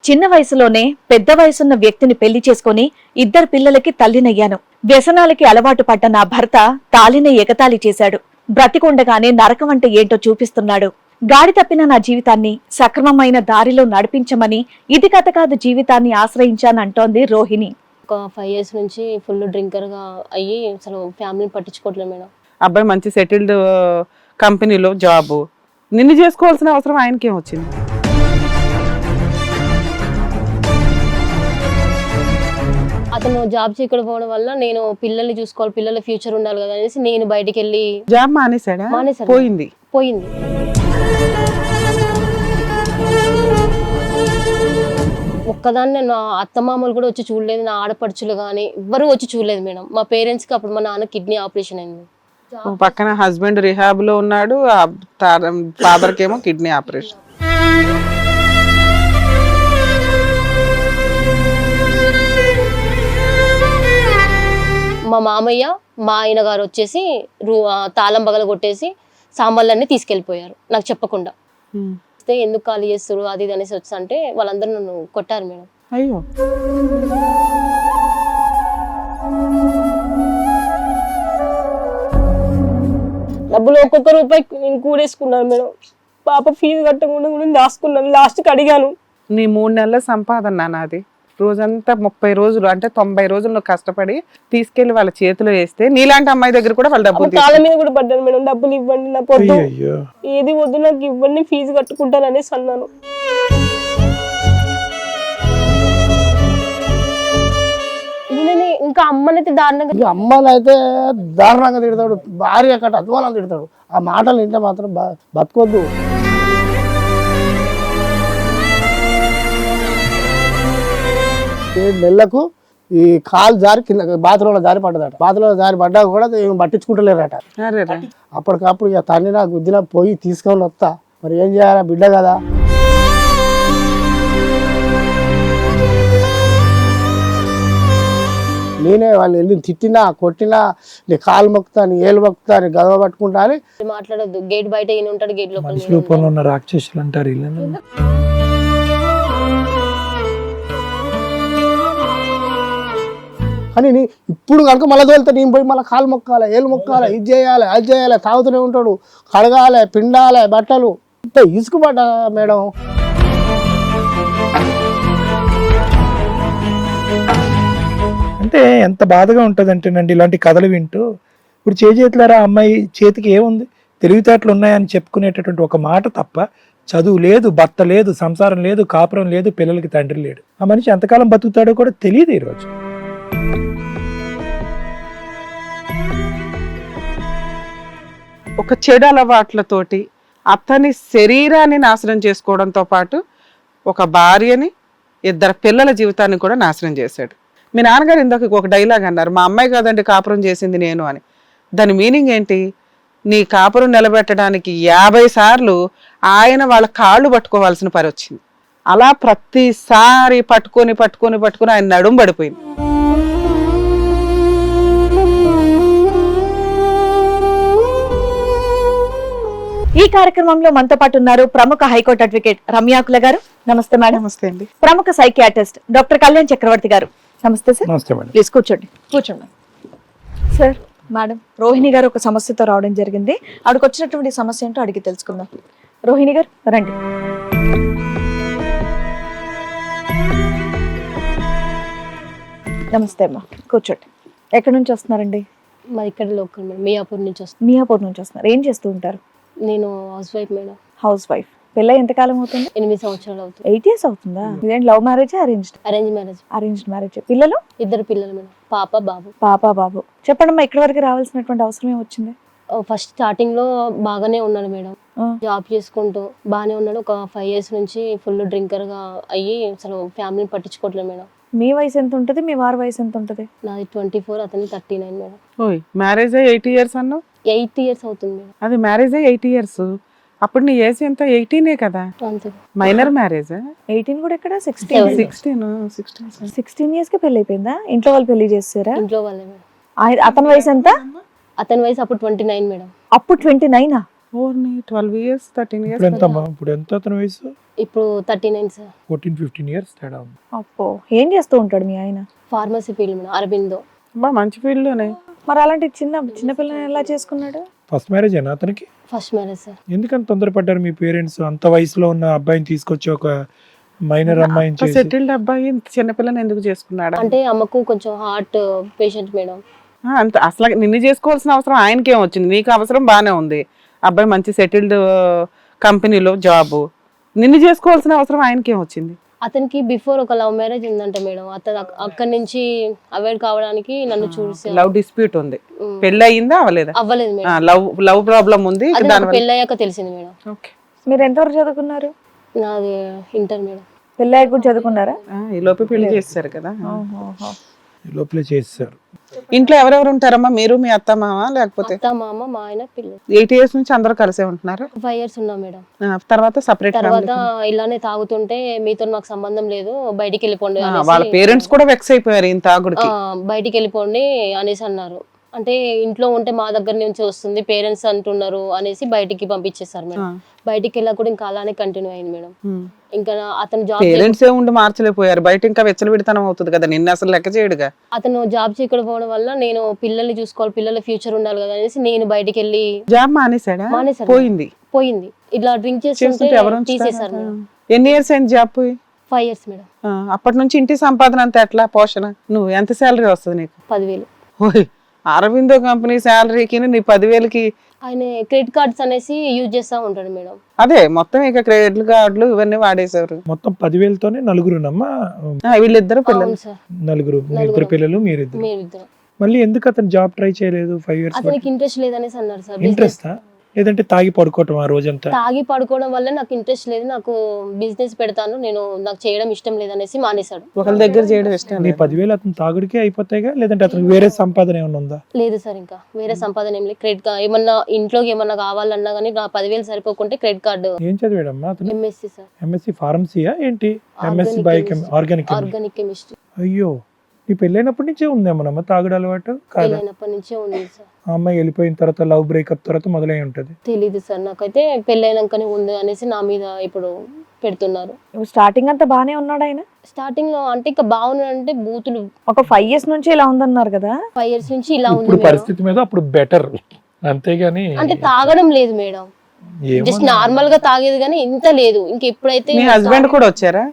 చిన్న వయసులోనే పెద్ద వయసున్న వ్యక్తిని పెళ్లి చేసుకుని 2 పిల్లలకి తల్లినయ్యాను. వ్యసనాలకి అలవాటు పడ్డ నా భర్త తాలినే ఎగతాళి చేశాడు. బ్రతికుండగానే నరకం అంటే ఏంటో చూపిస్తున్నాడు. గాడి తప్పిన నా జీవితాన్ని సక్రమమైన దారిలో నడిపించమని ఇది కథ కాదు జీవితాన్ని ఆశ్రయించానంటోంది రోహిణి. ఒక 5 years నుంచి ఫుల్ డ్రింకర్ గా అయ్యి అసలు ఫ్యామిలీని పట్టించుకోవట్లేదు మేడం. అబ్బాయి మంచి సెటిల్డ్ కంపెనీలో జాబ్, నిన్ను చేసుకోవాల్సిన అవసరం ఆయనకేం వచ్చింది? అతను జాబ్ చేయకపోవడం వల్ల నేను పిల్లల్ని చూసుకోవాలి, పిల్లల ఫ్యూచర్ ఉండాలి కదా అనేసి నేను బయటికి వెళ్ళి జాబ్ మానేశాడా? మానేశాను. పోయింది. ఒక్కదాన్ని నా అత్తమామలు కూడా వచ్చి చూడలేదు, నా ఆడపడుచులు కానీ ఎవ్వరూ వచ్చి చూడలేదు మేడం. మా పేరెంట్స్ కి అప్పుడు మా నాన్న కిడ్నీ ఆపరేషన్ అయింది. పక్కన హస్బెండ్ రిహాబ్ లో ఉన్నాడు, ఫాదర్ కేమో కిడ్నీ ఆపరేషన్. మా మామయ్య మా ఆయన గారు వచ్చేసి తాళం బగల కొట్టేసి సామాన్లన్నీ తీసుకెళ్లిపోయారు నాకు చెప్పకుండా. ఎందుకు ఖాళీ చేస్తారు అది ఇది అనేసి వచ్చి అంటే వాళ్ళందరూ నన్ను కొట్టారు మేడం. అయ్యో, డబ్బులు ఒక్కొక్క రూపాయి నేను కూడేసుకున్నాను మేడం. పాప ఫీజు కట్టకుండా కూడా దాచుకున్నాను. లాస్ట్కి అడిగాను, నీ 3 నెలల సంపాదన నాది, రోజంతా 30 రోజులు అంటే 90 రోజులు నువ్వు కష్టపడి తీసుకెళ్లి వాళ్ళ చేతిలో వేస్తే నీలాంటి అమ్మాయి దగ్గర కూడా వాళ్ళ డబ్బులు కాళ్ళ మీద కూడా పడ్డాను మేడం. డబ్బులు ఇవ్వండి, నాకు వద్దు, ఏది వద్దు, నాకు ఇవ్వండి, ఫీజు కట్టుకుంటాను అనేసి అన్నాను. ఇంకా అమ్మనైతే దారుణంగా, అమ్మనైతే దారుణంగా తిడతాడు, భార్య కట్ట అధ్వానం తిడతాడు. ఆ మాటలు వింటే మాత్రం బతకొద్దు. నెలకు ఈ కాలు జారి కింద బాత్రూంలో జారి పడ్డదట. బాత్రూంలో జారి పడ్డా కూడా పట్టించుకుంటలేరట. అప్పటికప్పుడు ఇక తండ్రి నాకు గుద్దిన పోయి తీసుకొని వస్తా, మరి ఏం చేయాలా, బిడ్డ కదా. నేనే వాళ్ళు వెళ్ళి తిట్టినా కొట్టినా, నీ కాలు మొక్కుతా, నీ ఏలు మొక్కుతా, నీ గదవ పట్టుకుంటా అని మాట్లాడద్దు. గేట్ బయట ఈయన ఉంటాడు, గేట్ లోపల ఉన్న రాక్షసులు అంటారు. అని ఇప్పుడు కనుక మళ్ళీ తోలితే నేను పోయి మళ్ళీ కాలు మొక్కాలి, ఏలు మొక్కాలి, ఇది చేయాలి, అది చేయాలి, తాగుతూనే ఉంటాడు, కడగాలి, పిండాలి బట్టలు. ఇంత ఇసుకుపడ్డా మేడం. అంటే ఎంత బాధగా ఉంటుందంటేనండి ఇలాంటి కథలు వింటూ. ఇప్పుడు చేతులారా అమ్మాయి చేతికి ఏముంది, తెలివితేటలు ఉన్నాయని చెప్పుకునేటటువంటి ఒక మాట తప్ప చదువు లేదు, భర్త లేదు, సంసారం లేదు, కాపురం లేదు, పిల్లలకి తండ్రి లేడు. ఆ మనిషి ఎంతకాలం బతుకుతాడో కూడా తెలియదు ఈరోజు. ఒక చెడు అలవాట్లతోటి అతని శరీరాన్ని నాశనం చేసుకోవడంతో పాటు ఒక భార్యని, 2 పిల్లల జీవితాన్ని కూడా నాశనం చేశాడు. మీ నాన్నగారు ఇందాక ఒక డైలాగ్ అన్నారు, మా అమ్మాయి కాదండి కాపురం చేసింది నేను అని. దాని మీనింగ్ ఏంటి? నీ కాపురం నిలబెట్టడానికి 50 సార్లు ఆయన వాళ్ళ కాళ్ళు పట్టుకోవాల్సిన పని వచ్చింది. అలా ప్రతిసారి పట్టుకొని పట్టుకొని పట్టుకొని ఆయన నడుము పడిపోయింది. ఈ కార్యక్రమంలో మనతో పాటు ఉన్నారు ప్రముఖ హైకోర్టు అడ్వకేట్ రమ్యాకుల గారు. నమస్తే మేడం. నమస్తే అండి. ప్రముఖ సైకియాట్రిస్ట్ డాక్టర్ కళ్యాణ్ చక్రవర్తి గారు. నమస్తే సార్. నమస్తే మేడం. ప్లీజ్ కూర్చోండి. సార్, మేడం రోహిణి గారు ఒక సమస్యతో రావడం జరిగింది. ఆవిడకి వచ్చినటువంటి సమస్య ఏంటో అడిగి తెలుసుకుందాం. రోహిణి గారు రండి. నమస్తే అమ్మా, కూర్చోండి. ఎక్కడి నుంచి వస్తున్నారండి? మా ఇక్కడ లోకల్ మేడం, మియాపూర్ నుంచి వస్తాను. మియాపూర్ నుంచి వస్తున్నారు. ఏం చేస్తూ ఉంటారు? నేను house wife madam. House wife. పెళ్ళై ఎంతకాలం అవుతుంది? 8 సంవత్సరాలు అవుతుంది. 8 years అవుతుందా? ఇదేంటి love marriage, arranged? Arrange marriage. Arranged marriage. పిల్లలు? 2 పిల్లలు మేడం, పాప బాబు. పాప బాబు. చెప్పండమ్మా, ఇక్కడి వరకు రావాల్సినటువంటి అవసరం ఏమొచ్చింది? ఫస్ట్ స్టార్టింగ్ లో బాగానే ఉన్నాడు మేడం, జాబ్ చేసుకుంటూ బాగానే ఉన్నాడు. ఒక 5 years నుంచి ఫుల్ డ్రింకర్ గా అయ్యి అసలు ఫ్యామిలీని పట్టించుకోవట్లేదు మేడం. మీ వయసు ఎంత ఉంటది, మీ వారి వయసు ఎంత ఉంటది? నాది 24, అతని 39 మేడం. ఓయ్, మ్యారేజ్ 8 years అన్నావు? 8 years అవుతుంది మేడం. అది మ్యారేజ్ 8 years. అప్పుడు నీ ఏజ్ ఎంత? 18 కదా. అంతే. Minor marriage. 18 కూడా ఎక్కడ? 16 years కి పెళ్లి అయిపోయిందా? ఇంట్లో వాళ్ళు పెళ్లి చేస్తారా? ఇంట్లో వాళ్ళే మేడం. అతని వయసు ఎంత? అతని వయసు అప్పుడు 29 మేడం. అప్పుడు 29? 12 years 13 years ఇప్పుడు ఎంత అమ్మా? ఇప్పుడు ఎంత అతని వయసు? ఇప్పుడు 39 సార్. 14-15 years తేడా ఉంది. అప్పో, ఏం చేస్తూ ఉంటాడు మీ ఆయన? Pharmacy field madam, Aurobindo. మంచి ఫీల్డ్ లోనే. మరి అలాంటి చిన్నపిల్లని ఎలా చేసుకున్నాడు? ఫస్ట్ మ్యారేజ్ అయినా అతనికి? First marriage sir. ఎందుకంత తొందరపడ్డారు మీ పేరెంట్స్? అంత వయసులో ఉన్న అబ్బాయిని తీసుకొచ్చి ఒక మైనర్ అమ్మాయిని చేసి సెటిల్డ్ అబ్బాయి చిన్నపిల్లని ఎందుకు చేసుకున్నాడు? అంటే అమ్మకు కొంచెం హార్ట్ పేషెంట్ మేడం. అంత అసలు నిన్ను చేసుకోవాల్సిన అవసరం ఆయనకేం వచ్చింది? నీకు అవసరం బానే ఉంది, అబ్బాయి మంచి సెటిల్డ్ కంపెనీలో జాబ్, నిన్ను చేసుకోవాల్సిన అవసరం ఆయనకేం వచ్చింది? అతనికి బిఫోర్ ఒక లవ్ మ్యారేజ్ ఉందంట మేడం. అతను అక్కడి నుంచి అవాయిడ్ కావడానికి నన్ను చూసి లవ్ డిస్ప్యూట్ ఉంది. పెళ్లి అయ్యిందా అవ్వలేదా? అవ్వలేదు మేడం. లవ్ ప్రాబ్లం ఉంది. అది నాకు పెళ్ళయ్యాక తెలిసింది మేడం. ఓకే, మీరు ఎంతవరకు చదువుకున్నారు? నాది ఇంటర్ మేడం. పెళ్ళాక కూడా చదువుకున్నారా? ఈ లోపే పెళ్లి చేస్తారు కదా. లోపలే చేస్తారు. ఇంట్లో ఎవరెవరు ఉంటారమ్మా? మీరు, మీ అత్త మామ, లేకపోతే అత్త మామ, మా ఆయన, పిల్లలు. 8 years నుంచి అందరూ కలిసే ఉంటున్నారు? 5 years ఉన్నాం మేడం. తర్వాత సపరేట్ తర్వాత ఇలానే తాగుతుంటే మీతో మాకు సంబంధం లేదు, బయటికి వెళ్ళిపోండి వాళ్ళ పేరెంట్స్ కూడా వెక్స్ అయిపోయారు ఇంత తాగుడికి. బయటికి వెళ్ళిపోండి అనేసి అన్నారు. అంటే ఇంట్లో ఉంటే మా దగ్గర నుంచి వస్తుంది, పేరెంట్స్ అంటున్నారు అనేసి బయటికి పంపించేశారు మేడం. బయటికి వెళ్ళా కూడా ఇంకా అలానే కంటిన్యూ అయింది మేడం. ఇంకా అతను జాబ్ పేరెంట్స్ ఏ ఉండి మార్చలేకపోయారు, బయట ఇంకా విచ్చలవిడితనం అవుతుంది కదా, నిన్న అసలు లెక్క చేయడుగా. అతను జాబ్ చేయకపోవడం వల్ల నేను పిల్లల్ని చూసుకోవాలి, పిల్లల ఫ్యూచర్ ఉండాలి కదా అనేసి నేను బయటికి వెళ్ళి జాబ్ మానేసాడా? మానేశారు. పోయింది. ఇట్లా డ్రింక్ చేస్తుంటే తీసేశారు మేడం. ఎన్ని ఇయర్స్ అయింది జాబ్ పోయి? 5 years మేడం. అప్పటి నుంచి ఇంటి సంపాదన అంతా ఎట్లా పోషణ? నువ్వు ఎంత శాలరీ వస్తుంది నీకు? 10,000. ఓయ్, అరవిందో కంపెనీ శాలరీకి నీ 10,000కి ఆయన క్రెడిట్ కార్డ్స్ అనేసి యూజ్ చేస్తా ఉంటాడు మేడం. అదే మొత్తం ఇక క్రెడిట్ కార్డులు ఇవన్నీ వాడేసారు. మొత్తం 10,000తోనే నలుగురునమ్మా? వీళ్ళిద్దరు పిల్లలు? అవును సార్. నలుగురు. ఇద్దరు పిల్లలు, మీరిద్దరు. మీరిద్దరు. మళ్ళీ ఎందుకు అతను జాబ్ ట్రై చేయలేదు 5 years? అతనికి ఇంట్రెస్ట్ లేదనేసి అన్నారు సార్. ఇంట్రెస్టా? లేదంటే తాగి పడుకోవటం ఆ రోజంతా? తాగి పడుకోవడం వల్ల నాకు ఇంట్రెస్ట్ లేదు, నాకు బిజినెస్ పెడతాను, నాకు చేయడం ఇష్టం లేదనేసి మానేశాడు. ఒకరి దగ్గర చేయడం ఇష్టం నీ 10,000 అతను తాగుడికే అయిపోతాయిగా, లేదంటే అతనికి వేరే సంపాదన ఏమైనా ఉందా? లేదు సార్, ఇంకా వేరే సంపాదన ఏం లేదు. క్రెడిట్ కార్డ్ ఏమన్నా ఇంట్లోకి ఏమన్నా కావాలన్నా కానీ నా 10,000 సరిపోకుంటే క్రెడిట్ కార్డు. ఏం చదివాడమ్మా అతను? MSc sir. ఎంఎస్సి ఫార్మసీయా ఏంటి? MSc organic chemistry. అయ్యో, నీ పెళ్ళైనప్పటి నుంచే ఉందేమోనమ్మా తాగుడు అలవాటు? కాదా? పెళ్ళైనప్పటి నుంచే ఉంది సార్. ఆ అమ్మాయి వెళ్ళిపోయిన తర్వాత, లవ్ బ్రేకప్ తర్వాత మొదలై ఉంటది. తెలీదు సార్, నాకైతే పెళ్ళైనాకనే ఉంది అనేసి నా మీద ఇప్పుడు పెడుతున్నారు. స్టార్టింగ్ అంతా బానే ఉన్నాడు ఆయన? స్టార్టింగ్ లో అంటే ఇంకా బాగున్నాడంటే బూతులు. ఒక 5 years నుంచి ఇలా ఉందన్నారు కదా? 5 years నుంచి ఇలా ఉంది ఇప్పుడు మేడం. పరిస్థితి మీద అప్పుడు బెటర్, అంతేగాని అంటే తాగడం లేదు మేడం, జస్ట్ నార్మల్ గా తాగేది కానీ ఇంత లేదు. ఇంక ఎప్పుడైతే మీ హస్బెండ్ కూడా వచ్చారా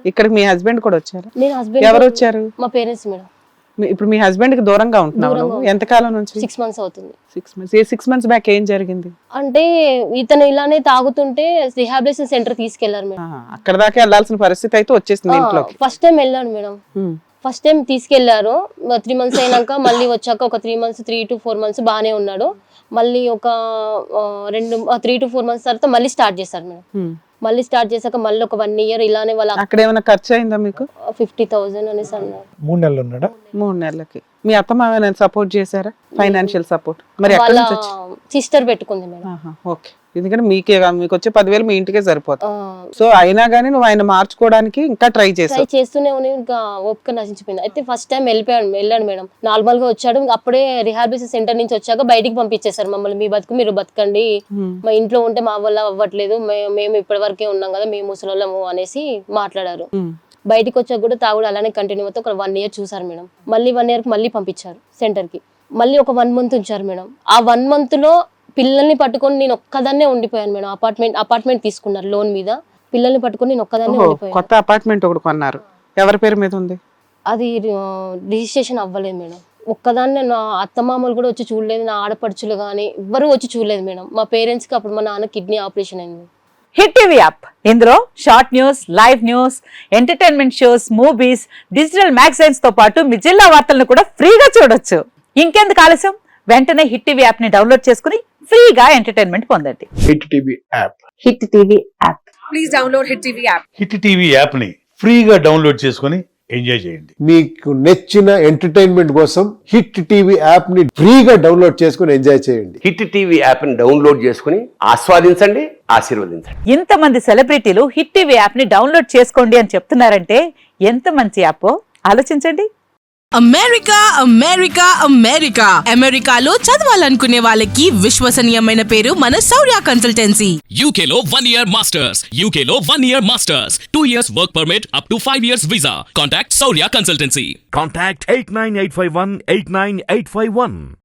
ఇక్కడ? మీ హస్బెండ్ కూడా వచ్చారా? నేను హస్బెండ్ ఎవరు వచ్చారు? మా పేరెంట్స్ మేడం. ఇప్పుడు మీ హస్బెండ్ కి దూరంగా ఉంటున్నావు ఎంత కాలం నుంచి? 6 months అవుతుంది. 6 months. 6 months బ్యాక్ ఏం జరిగింది? అంటే ఇతను ఇలానే తాగుతుంటే రిహాబిలిటేషన్ సెంటర్ తీసుకెళ్లారు మేడం. అక్కడ దాకా వెళ్ళాల్సిన పరిస్థితి అయితే వచ్చేసింది ఇంట్లోకి. ఫస్ట్ టైం వెళ్ళాను మేడం. ఫస్ట్ టైం తీసుకెళ్లారు. 3 months అయినాక మళ్ళీ వచ్చాక ఒక 3 to 4 months బానే ఉన్నాడు. మళ్ళీ ఒక 3 to 4 months తర్వాత మళ్ళీ స్టార్ట్ చేశారు మేడం. మళ్ళీ స్టార్ట్ చేశాక మళ్ళీ ఒక 1 year ఇలానే వాళ్ళ అక్కడ ఏమైనా ఖర్చు అయిందా మీకు? 50,000 అనేసి అన్నారు. 3 నెలలు ఉన్నాడా? 3 నెలలకి. మీ అత్త మామ సపోర్ట్ చేశారా? Financial support? మరి ఎక్కడి వాళ్ళ నుంచి వచ్చి? సిస్టర్ పెట్టుకుంది మేడం. ఓకే, ఎందుకంటే మీకు వచ్చే 10,000 మీ ఇంటికే సరిపోతుంది. సో అయినా కానీ నువ్వు ఆయన మార్చుకోవడానికి ఇంకా ట్రై చేసావు? ట్రై చేస్తూనే ఉన్నాయి. ఇంకా ఓపిక నశించిపోయింది. అయితే ఫస్ట్ టైం వెళ్ళాడు మేడం. నార్మల్ గా వచ్చాడు. అప్పుడే రిహాబిలిటేషన్ సెంటర్ నుంచి వచ్చాక బయటికి పంపించేశారు మమ్మల్ని. మీ బతుకు మీరు బతకండి, మా ఇంట్లో ఉంటే మా వల్ల అవ్వట్లేదు, మేము ఇప్పటి వరకే ఉన్నాం కదా, మేము ముసలోళ్ళము అనేసి మాట్లాడారు. బయటికి వచ్చాక కూడా తాగుడు అలానే కంటిన్యూ అవుతూ ఒక 1 year చూసారు మేడం. మళ్ళీ 1 year మళ్ళీ పంపించారు సెంటర్ కి. మళ్ళీ ఒక 1 month ఉంచారు మేడం. ఆ 1 month లో పిల్లల్ని పట్టుకొని నేను ఒక్కదాన్నే ఉండిపోయాను మేడం. అపార్ట్మెంట్ తీసుకున్నారు లోన్ మీద. పిల్లల్ని పట్టుకొని నేను ఒక్కదాన్నే ఉండిపోయాను. కొత్త అపార్ట్మెంట్ ఒకటి కొన్నారు, ఎవరి పేరు మీద ఉంది? అది రిజిస్ట్రేషన్ అవ్వలేదు మేడం. ఒక్కదాన్నే, నా అత్తమామలు కూడా వచ్చి చూడలేదు, నా ఆడపడుచులు కానీ ఎవ్వరూ వచ్చి చూడలేదు మేడం. మా పేరెంట్స్ కి అప్పుడు మా నాన్న కిడ్నీ ఆపరేషన్ అయింది. హిట్ టీవీ యాప్, ఇందులో short news, live news, entertainment shows, movies, digital magazines తో పాటు మీ జిల్లా వార్తలను కూడా ఫ్రీగా చూడొచ్చు. ఇంకెందుకు ఆలస్యం, వెంటనే హిట్ టీవీ యాప్ ని డౌన్లోడ్ చేసుకుని ఫ్రీగా ఎంటర్టైన్మెంట్ పొందండి. Hit TV app. Hit TV app. Please download hit TV app. Hit TV app ని ఫ్రీగా డౌన్లోడ్ చేసుకుని ఎంజాయ్ చేయండి. మీకు నచ్చిన ఎంటర్టైన్మెంట్ కోసం హిట్ టీవీ యాప్ ని ఫ్రీగా డౌన్లోడ్ చేసుకుని ఎంజాయ్ చేయండి. హిట్ టీవీ యాప్ ని డౌన్లోడ్ చేసుకుని ఆస్వాదించండి, ఆశీర్వదించండి. ఇంతమంది సెలబ్రిటీలు హిట్ టీవీ యాప్ ని డౌన్లోడ్ చేసుకోండి అని చెప్తున్నారంటే ఎంత మంచి యాప్ ఆలోచించండి. అమెరికా అమెరికా అమెరికా అమెరికాలో చదవాలనుకునే వాళ్ళకి విశ్వసనీయమైన పేరు మన శౌర్య కన్సల్టెన్సీ. UK లో 1 year masters. UK లో 1 year masters. 2 years work permit up to 5 years visa. Contact Saurya Consultancy. Contact 89851 89851.